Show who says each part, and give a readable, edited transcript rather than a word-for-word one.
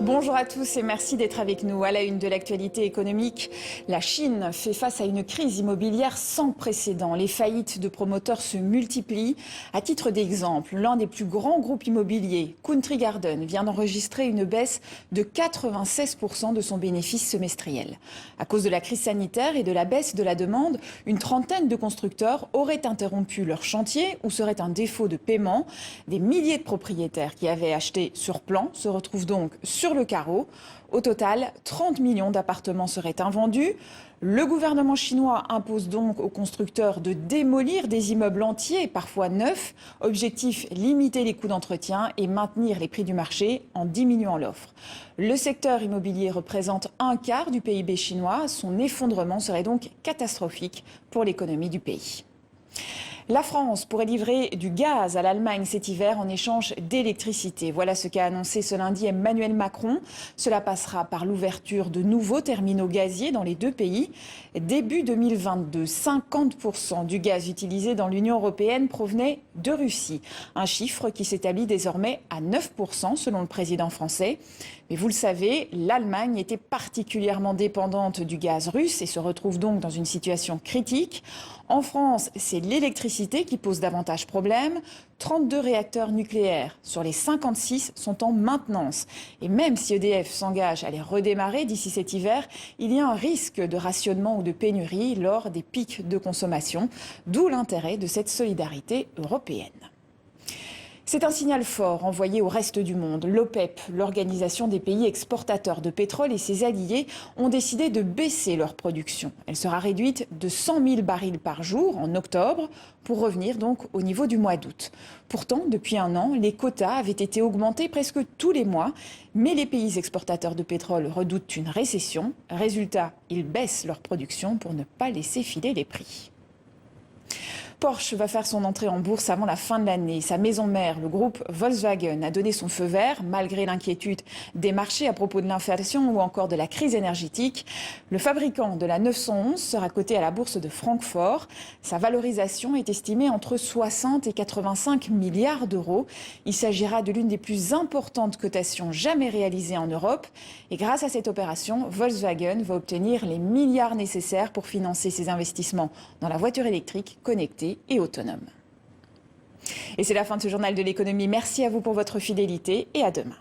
Speaker 1: Bonjour à tous et merci d'être avec nous. À la une de l'actualité économique, la Chine fait face à une crise immobilière sans précédent. Les faillites de promoteurs se multiplient. À titre d'exemple, l'un des plus grands groupes immobiliers, Country Garden, vient d'enregistrer une baisse de 96% de son bénéfice semestriel. À cause de la crise sanitaire et de la baisse de la demande, une trentaine de constructeurs auraient interrompu leur chantier ou serait un défaut de paiement. Des milliers de propriétaires qui avaient acheté sur plan se retrouvent donc sur le carreau. Au total, 30 millions d'appartements seraient invendus. Le gouvernement chinois impose donc aux constructeurs de démolir des immeubles entiers, parfois neufs. Objectif, limiter les coûts d'entretien et maintenir les prix du marché en diminuant l'offre. Le secteur immobilier représente un quart du PIB chinois. Son effondrement serait donc catastrophique pour l'économie du pays. La France pourrait livrer du gaz à l'Allemagne cet hiver en échange d'électricité. Voilà ce qu'a annoncé ce lundi Emmanuel Macron. Cela passera par l'ouverture de nouveaux terminaux gaziers dans les deux pays. Début 2022, 50% du gaz utilisé dans l'Union européenne provenait de Russie. Un chiffre qui s'établit désormais à 9% selon le président français. Mais vous le savez, l'Allemagne était particulièrement dépendante du gaz russe et se retrouve donc dans une situation critique. En France, c'est l'électricité qui pose davantage problème. 32 réacteurs nucléaires sur les 56 sont en maintenance. Et même si EDF s'engage à les redémarrer d'ici cet hiver, il y a un risque de rationnement ou de pénurie lors des pics de consommation, d'où l'intérêt de cette solidarité européenne. C'est un signal fort envoyé au reste du monde. L'OPEP, l'organisation des pays exportateurs de pétrole et ses alliés, ont décidé de baisser leur production. Elle sera réduite de 100 000 barils par jour en octobre pour revenir donc au niveau du mois d'août. Pourtant, depuis un an, les quotas avaient été augmentés presque tous les mois. Mais les pays exportateurs de pétrole redoutent une récession. Résultat, ils baissent leur production pour ne pas laisser filer les prix. Porsche va faire son entrée en bourse avant la fin de l'année. Sa maison mère, le groupe Volkswagen, a donné son feu vert malgré l'inquiétude des marchés à propos de l'inflation ou encore de la crise énergétique. Le fabricant de la 911 sera coté à la bourse de Francfort. Sa valorisation est estimée entre 60 et 85 milliards d'euros. Il s'agira de l'une des plus importantes cotations jamais réalisées en Europe. Et grâce à cette opération, Volkswagen va obtenir les milliards nécessaires pour financer ses investissements dans la voiture électrique connectée et autonome. Et c'est la fin de ce journal de l'économie. Merci à vous pour votre fidélité et à demain.